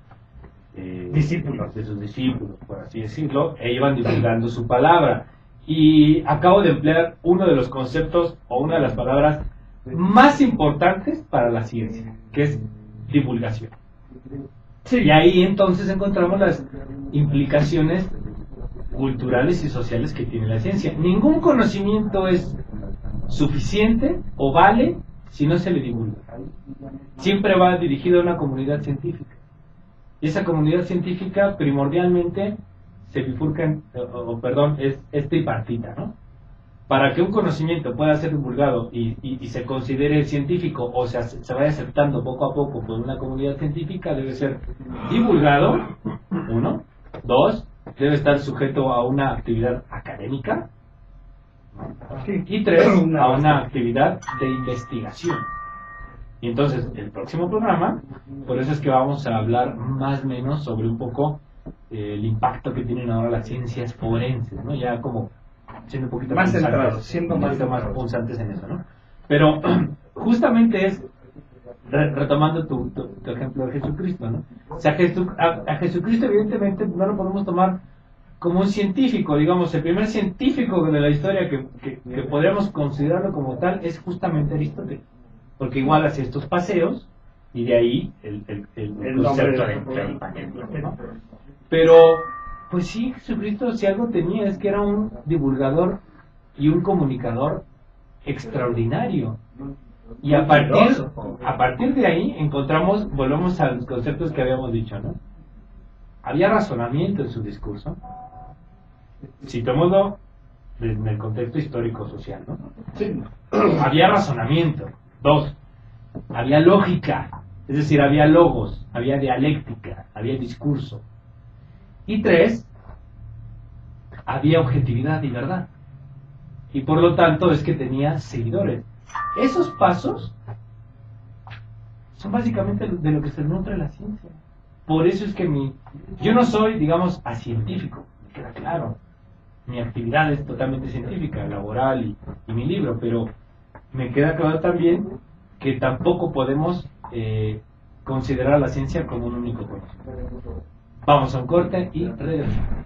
Speaker 3: Discípulos.
Speaker 2: de sus discípulos, por así decirlo, e iban divulgando su palabra. Y acabo de emplear uno de los conceptos o una de las palabras más importantes para la ciencia, que es divulgación.
Speaker 3: Sí.
Speaker 2: Y ahí entonces encontramos las implicaciones culturales y sociales que tiene la ciencia. Ningún conocimiento es suficiente o vale si no se le divulga. Siempre va dirigido a una comunidad científica. Y esa comunidad científica primordialmente se bifurca, es tripartita, ¿no? Para que un conocimiento pueda ser divulgado y se considere científico o se vaya aceptando poco a poco por una comunidad científica, debe ser divulgado, 1. 2, debe estar sujeto a una actividad académica, y 3, a una actividad de investigación. Y entonces, el próximo programa, por eso es que vamos a hablar más o menos sobre un poco el impacto que tienen ahora las ciencias forenses, ¿no? Ya como siendo un poquito
Speaker 3: más
Speaker 2: punzantes,
Speaker 3: centrados, siendo
Speaker 2: un
Speaker 3: más
Speaker 2: poquito más
Speaker 3: centrados.
Speaker 2: punzantes en eso, ¿no? Pero justamente es retomando tu ejemplo de Jesucristo, ¿no? O sea, a Jesucristo evidentemente no lo podemos tomar como un científico, digamos, el primer científico de la historia que podríamos considerarlo como tal es justamente Aristóteles, porque igual hacía estos paseos y de ahí el concepto de peripatético, ¿no? Pero, pues sí, Jesucristo si algo tenía es que era un divulgador y un comunicador extraordinario. Y a partir de ahí volvemos a los conceptos que habíamos dicho, ¿no? Había razonamiento en su discurso. Citémoslo en el contexto histórico-social, ¿no?
Speaker 3: Sí.
Speaker 2: Había razonamiento. 2, había lógica, es decir, había logos, había dialéctica, había discurso. Y 3, había objetividad y verdad. Y por lo tanto es que tenía seguidores. Esos pasos son básicamente de lo que se nutre la ciencia. Por eso es que yo no soy, digamos, acientífico, me queda claro. Mi actividad es totalmente científica, laboral y mi libro, pero me queda claro también que tampoco podemos considerar la ciencia como un único conocimiento. Vamos a un corte y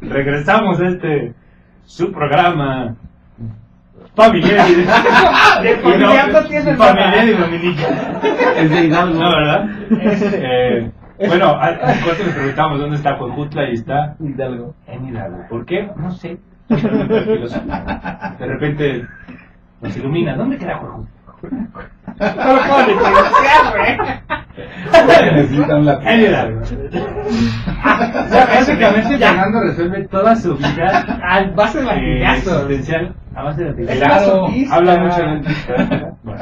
Speaker 2: regresamos a su programa familiar y familiar y dominical.
Speaker 5: Es de Hidalgo.
Speaker 2: No, ¿verdad? Bueno, al corte le preguntamos dónde está Juejutla y está
Speaker 5: Hidalgo.
Speaker 2: en Hidalgo. ¿Por qué? No sé. De repente nos ilumina. ¿Dónde queda Juejutla?
Speaker 4: Necesitan la
Speaker 2: En Hidalgo. Básicamente Fernando resuelve toda su vida
Speaker 3: A base de latigazos.
Speaker 2: existencial a base de latigazos.
Speaker 4: Claro.
Speaker 2: Habla mucho de él. Bueno.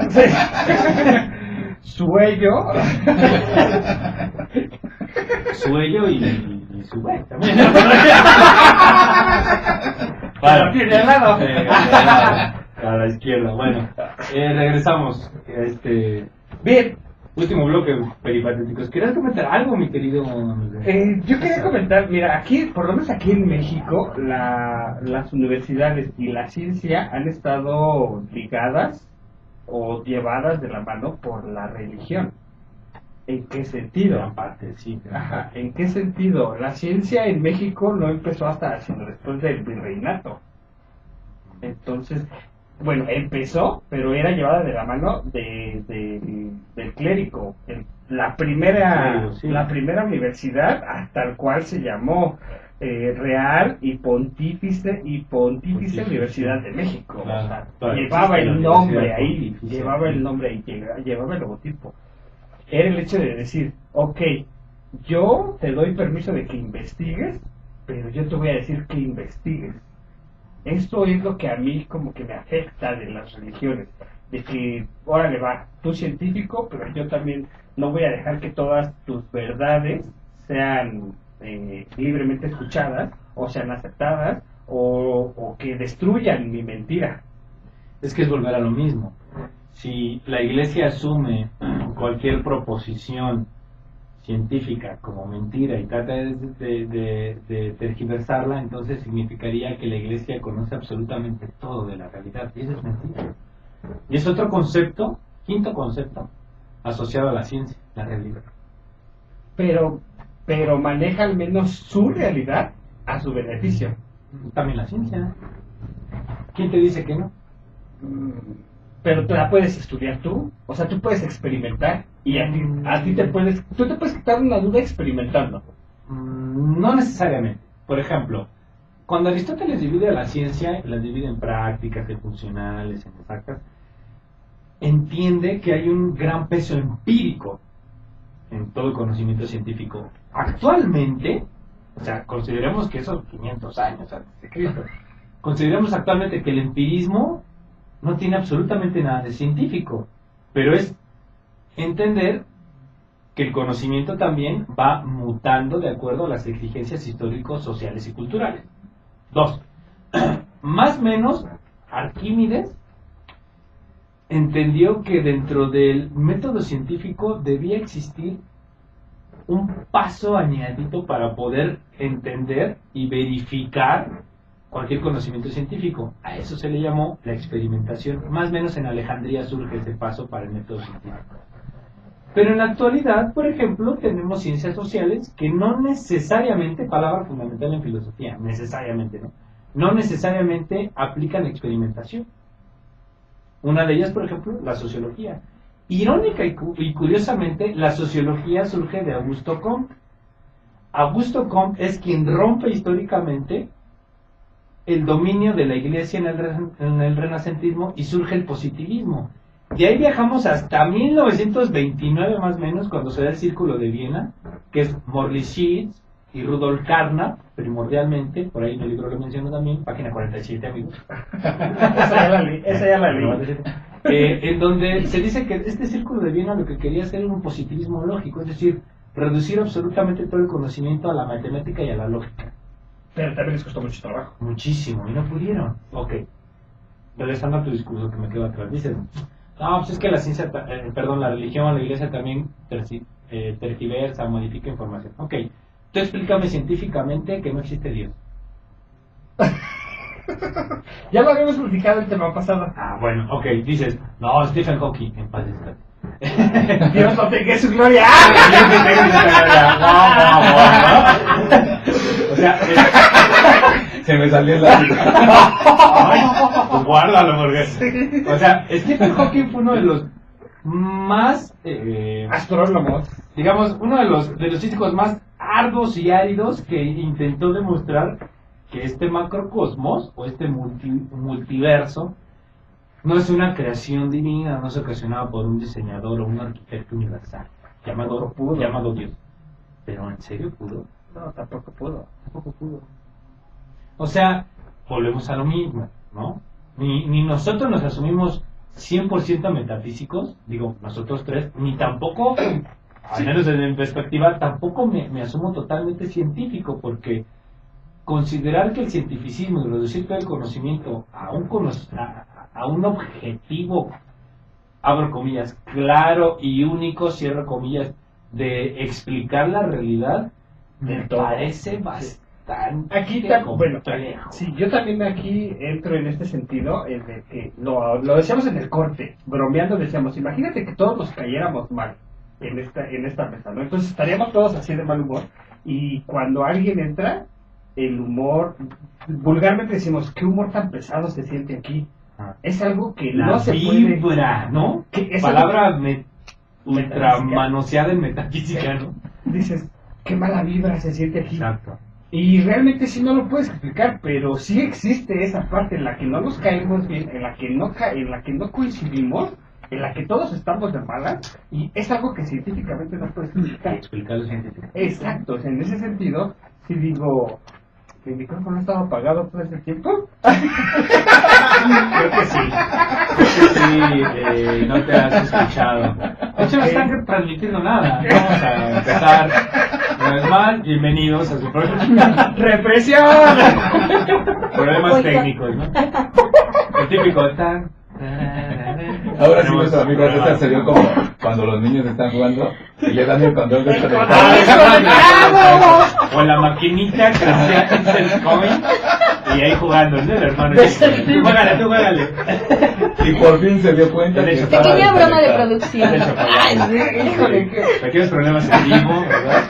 Speaker 3: Suello.
Speaker 2: Suello y su güey también.
Speaker 3: Pero tiene al lado.
Speaker 2: A la izquierda. Bueno, regresamos.
Speaker 3: Bien,
Speaker 2: Último bloque, peripatéticos. ¿Querías comentar algo, mi querido?
Speaker 3: yo quería comentar, mira, aquí, por lo menos aquí en México, las universidades y la ciencia han estado ligadas o llevadas de la mano por la religión. ¿En qué sentido?
Speaker 2: Gran parte, sí.
Speaker 3: Ajá, ¿en qué sentido? La ciencia en México no empezó hasta sino después del virreinato. Entonces, bueno, empezó, pero era llevada de la mano del clérigo. La primera universidad, hasta el cual se llamó Real y Pontífice Universidad de México.
Speaker 2: Claro,
Speaker 3: O sea,
Speaker 2: claro,
Speaker 3: llevaba
Speaker 2: existe
Speaker 3: el
Speaker 2: la
Speaker 3: nombre
Speaker 2: Universidad
Speaker 3: ahí,
Speaker 2: Pontificia.
Speaker 3: llevaba el nombre ahí, llevaba el logotipo. Era el hecho de decir, ok, yo te doy permiso de que investigues, pero yo te voy a decir que investigues. Esto es lo que a mí como que me afecta de las religiones, de que, órale va, tú científico, pero yo también no voy a dejar que todas tus verdades sean libremente escuchadas, o sean aceptadas, o que destruyan mi mentira.
Speaker 2: Es que es volver a lo mismo. Si la Iglesia asume cualquier proposición científica como mentira y trata de tergiversarla, entonces significaría que la Iglesia conoce absolutamente todo de la realidad, y eso es mentira. Y es otro concepto Quinto concepto asociado a la ciencia, la realidad.
Speaker 3: Pero maneja al menos su realidad a su beneficio.
Speaker 2: También la ciencia. ¿Quién te dice que no?
Speaker 3: Pero tú la puedes estudiar tú, o sea, tú puedes experimentar y tú te puedes quitar una duda experimentando.
Speaker 2: No necesariamente. Por ejemplo, cuando Aristóteles divide a la ciencia, la divide en prácticas, en funcionales, en exactas, entiende que hay un gran peso empírico en todo el conocimiento científico. Actualmente, o sea, consideremos que esos 500 años antes de Cristo, consideremos actualmente que el empirismo no tiene absolutamente nada de científico, pero es entender que el conocimiento también va mutando de acuerdo a las exigencias históricos, sociales y culturales. 2. Más o menos, Arquímedes entendió que dentro del método científico debía existir un paso añadido para poder entender y verificar cualquier conocimiento científico. A eso se le llamó la experimentación. Más o menos en Alejandría surge ese paso para el método científico. Pero en la actualidad, por ejemplo, tenemos ciencias sociales que no necesariamente, palabra fundamental en filosofía, necesariamente, no necesariamente aplican experimentación. Una de ellas, por ejemplo, la sociología. Irónica y curiosamente, la sociología surge de Augusto Comte. Augusto Comte es quien rompe históricamente el dominio de la iglesia en el renacentismo y surge el positivismo. De ahí viajamos hasta 1929 más o menos, cuando se da el Círculo de Viena, que es Morley-Schitz y Rudolf Carnap, primordialmente, por ahí en el libro lo menciono también, página 47, amigos.
Speaker 3: Esa ya la leí.
Speaker 2: En donde se dice que este Círculo de Viena lo que quería hacer era un positivismo lógico, es decir, reducir absolutamente todo el conocimiento a la matemática y a la lógica.
Speaker 3: Pero también les costó mucho trabajo.
Speaker 2: Muchísimo, y no pudieron. Ok. Regresando a tu discurso que me quedo atrás, dices, no, pues es que la ciencia, la religión, la iglesia también tergiversa, modifica información. Ok, tú explícame científicamente que no existe Dios.
Speaker 3: Ya lo habíamos platicado el tema pasado.
Speaker 2: Ah, bueno, ok, dices, no, Stephen Hawking, en paz está.
Speaker 3: Dios no tenga su gloria.
Speaker 2: O sea,
Speaker 4: Se me salió la...
Speaker 2: guárdalo, porque... O sea, Stephen Hawking fue uno de los más...
Speaker 3: Astrónomos.
Speaker 2: digamos, uno de los físicos más arduos y áridos que intentó demostrar que este macrocosmos, o este multiverso, no es una creación divina, no es ocasionada por un diseñador o un arquitecto universal, llamado Dios. Pero ¿en serio pudo?
Speaker 3: No, tampoco pudo.
Speaker 2: O sea, volvemos a lo mismo, ¿no? Ni nosotros nos asumimos 100% metafísicos, digo, nosotros tres, ni tampoco, al menos desde mi perspectiva, tampoco me asumo totalmente científico, porque considerar que el cientificismo y reducir todo el conocimiento a un objetivo, abro comillas, claro y único, cierro comillas, de explicar la realidad, me parece bastante
Speaker 3: complejo. Sí, yo también aquí entro en este sentido, en el que lo decíamos en el corte, bromeando decíamos, imagínate que todos nos cayéramos mal en esta mesa, ¿no? Entonces estaríamos todos así de mal humor, y cuando alguien entra, el humor, vulgarmente decimos, ¿qué humor tan pesado se siente aquí? Es algo que no se
Speaker 2: vibra, ¿no? Palabra ultra
Speaker 3: metafísica.
Speaker 2: manoseada en metafísica, ¿no?
Speaker 3: Dices, qué mala vibra se siente aquí.
Speaker 2: Exacto.
Speaker 3: Y realmente sí no lo puedes explicar, pero sí existe esa parte en la que no nos caemos bien, en la que no coincidimos, en la que todos estamos de malas, y es algo que científicamente no puedes explicar.
Speaker 2: Explicarlo científicamente.
Speaker 3: Exacto, o sea, en ese sentido, si digo, ¿mi micrófono estaba apagado todo ese tiempo?
Speaker 2: Creo que sí. No te has escuchado. De hecho, no están transmitiendo nada. Vamos a empezar. Una vez más, bienvenidos a su programa.
Speaker 3: ¡Represión!
Speaker 2: Problemas técnicos, ¿no? El típico tan.
Speaker 4: Ahora sí nuestro amigo César se dio como cuando los niños están jugando y le dan el control desconectado.
Speaker 2: O la maquinita que hacía Insert Coin Y ahí jugando, ¿no? El hermano. Tú juégale.
Speaker 4: Y por fin se dio cuenta que estaba
Speaker 5: Pequeña broma de
Speaker 4: desconectado.
Speaker 5: producción.
Speaker 3: Ay, sí, híjole, que
Speaker 2: Pequeños problemas en vivo, ¿verdad?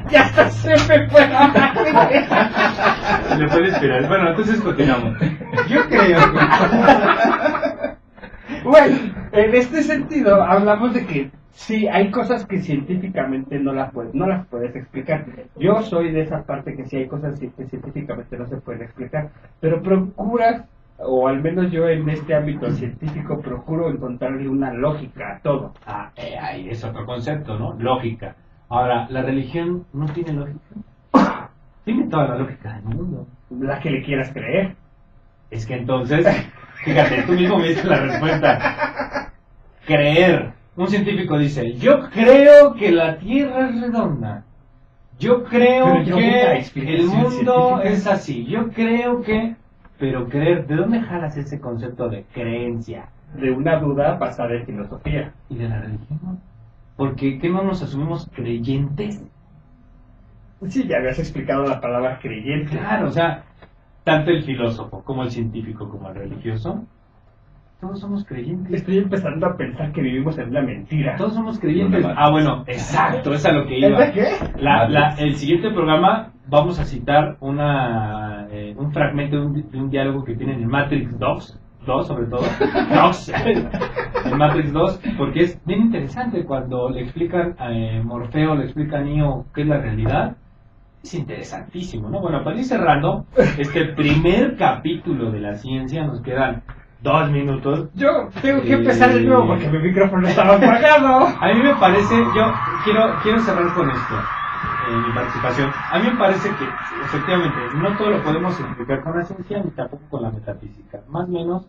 Speaker 3: ya hasta se me fue la madre.
Speaker 2: Le puede esperar. Bueno, entonces continuamos. Yo creo que...
Speaker 3: Bueno, en este sentido hablamos de que sí, hay cosas que científicamente no las puedes explicar. Yo soy de esa parte que sí hay cosas que científicamente no se pueden explicar, pero procuras, o al menos yo en este ámbito científico procuro encontrarle una lógica a todo.
Speaker 2: Ahí es otro concepto, ¿no? Lógica. Ahora, ¿la religión no tiene lógica? Tiene toda la lógica del mundo.
Speaker 3: La que le quieras creer.
Speaker 2: Es que entonces, fíjate, tú mismo me diste la respuesta. Creer. Un científico dice, yo creo que la Tierra es redonda. Yo creo
Speaker 3: Pero yo busco
Speaker 2: que
Speaker 3: explicación
Speaker 2: el mundo
Speaker 3: científica.
Speaker 2: es así. Yo creo que... Pero creer, ¿de dónde jalas ese concepto de creencia?
Speaker 3: De una duda basada en filosofía.
Speaker 2: ¿Y de la religión? Porque, ¿qué no nos asumimos creyentes?
Speaker 3: Sí, ya habías explicado la palabra creyente.
Speaker 2: Claro, o sea, tanto el filósofo como el científico como el religioso, todos somos creyentes.
Speaker 3: Estoy empezando a pensar que vivimos en una mentira.
Speaker 2: Todos somos creyentes.
Speaker 4: Una
Speaker 2: Ah, bueno, exacto, es a lo que iba.
Speaker 3: ¿Es de qué?
Speaker 2: El siguiente programa vamos a citar un fragmento de un diálogo que tienen en Matrix 2 sobre todo, en Matrix 2, porque es bien interesante cuando le explican a Morfeo, le explica a Neo qué es la realidad. Es interesantísimo, ¿no? Bueno, para ir cerrando este primer capítulo de la ciencia, nos quedan 2 minutos.
Speaker 3: Yo tengo que empezar de nuevo porque mi micrófono estaba apagado.
Speaker 2: A mí me parece, yo quiero cerrar con esto, mi participación. A mí me parece que, efectivamente, no todo lo podemos explicar con la ciencia ni tampoco con la metafísica. Más o menos,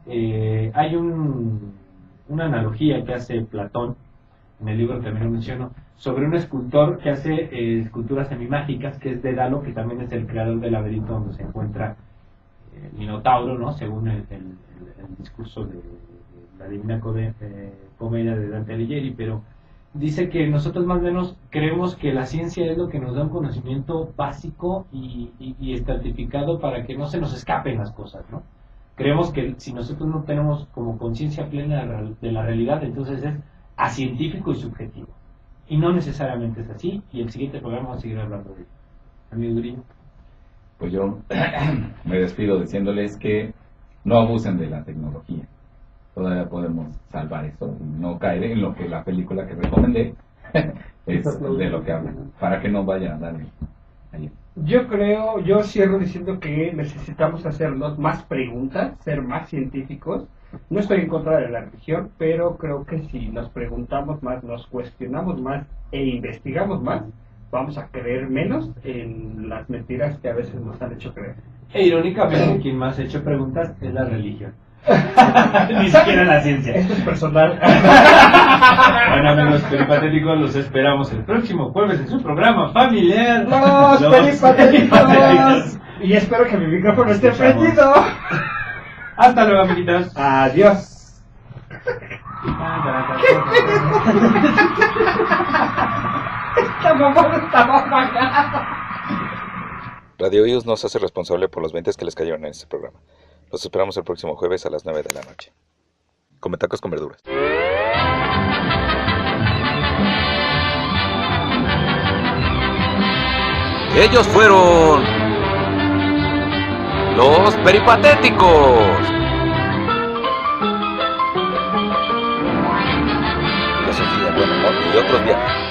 Speaker 2: hay una analogía que hace Platón, en el libro también lo menciono, sobre un escultor que hace esculturas semimágicas, que es Dédalo, que también es el creador del laberinto donde se encuentra el Minotauro, ¿no? Según el discurso de la Divina Comedia de Dante Alighieri, pero dice que nosotros más o menos creemos que la ciencia es lo que nos da un conocimiento básico y estratificado para que no se nos escapen las cosas, ¿no? Creemos que si nosotros no tenemos como conciencia plena de la realidad, entonces es acientífico y subjetivo. Y no necesariamente es así, y el siguiente programa vamos a seguir hablando de ello. Amigo Durillo.
Speaker 4: Pues yo me despido diciéndoles que no abusen de la tecnología. Todavía podemos salvar eso y no caer en lo que la película que recomendé es de lo que habla, para que no vayan a andar ahí.
Speaker 3: Yo cierro diciendo que necesitamos hacernos más preguntas, ser más científicos. No estoy en contra de la religión, pero creo que si nos preguntamos más, nos cuestionamos más e investigamos más, vamos a creer menos en las mentiras que a veces nos han hecho creer.
Speaker 2: E irónicamente, quien más ha hecho preguntas es la religión. Ni siquiera la ciencia.
Speaker 3: Esto es personal.
Speaker 2: Bueno, amigos peripatéticos, los esperamos el próximo jueves en su programa familiar.
Speaker 3: ¡Los peripatéticos! Y espero que mi micrófono esté
Speaker 2: Escuchamos.
Speaker 3: prendido.
Speaker 2: Hasta luego, amiguitos.
Speaker 3: Adiós. Esta mamá estaba apagada.
Speaker 1: Radio IUS no se hace responsable por los 20 que les cayeron en este programa. Los esperamos el próximo jueves a las 9 de la noche. Come tacos con verduras. Ellos fueron los peripatéticos. Filosofía, buen humor y otros viajes.